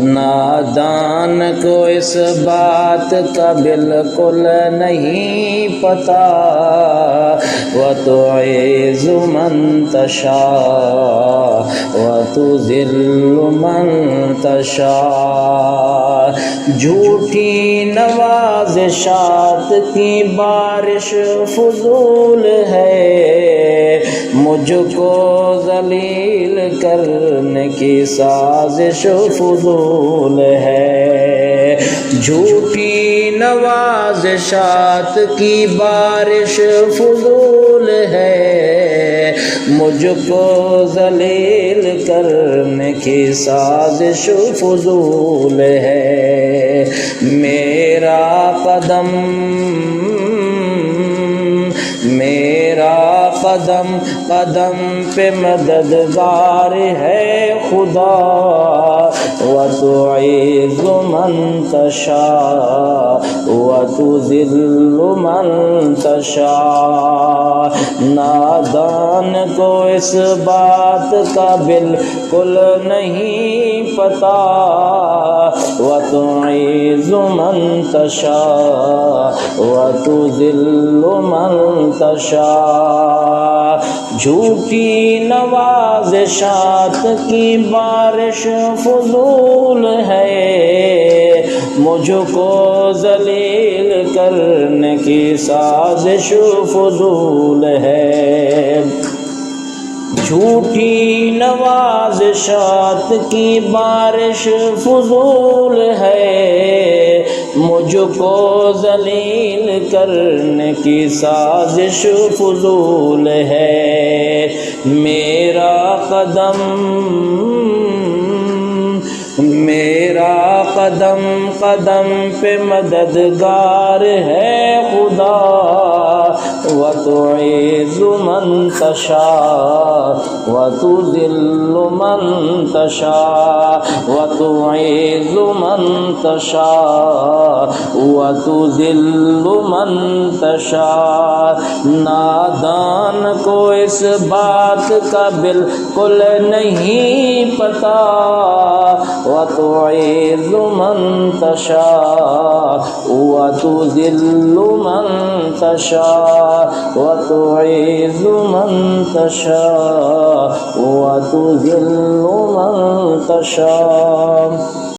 نادان کو اس بات کا بالکل نہیں پتہ وَتُعِزُّ مَن تَشَاءُ وَتُذِلُّ مَن تَشَاءُ جھوٹی نوازشات کی بارش فضول ہے مجھ کو ذلیل کرنے کی سازش فضول ہے جھوٹی نوازشات کی بارش فضول ہے مجھ کو ذلیل کرنے کی سازش فضول ہے میرا قدم قدم پہ مددگار ہے خدا وَتُعِزُّ مَن تَشَاءُ وَتُذِلُّ مَن تَشَاءُ نادان کو اس بات کا بالکل نہیں پتہ وَتُعِزُّ مَن تَشَاءُ وَتُذِلُّ مَن تَشَاءُ جھوٹی نوازشات کی بارش فضول ہے مجھ کو ذلیل کرنے کی سازش فضول ہے جھوٹی نوازشات کی بارش فضول ہے مجھ کو ذلیل کرنے کی سازش فضول ہے میرا قدم پہ مددگار ہے خدا وَتُعِزُّ مَن تَشَاءُ وَتُذِلُّ مَن تَشَاءُ وَتُعِزُّ مَن تَشَاءُ وَتُذِلُّ مَن تَشَاءُ نادان کو اس بات کا بالکل نہیں پتہ وَتُعِزُّ مَن تَشَاءُ وَتُذِلُّ مَن تَشَاءُ وَتُعِزُّ مَن تَشَاءُ وَتُذِلُّ مَن تَشَاءُ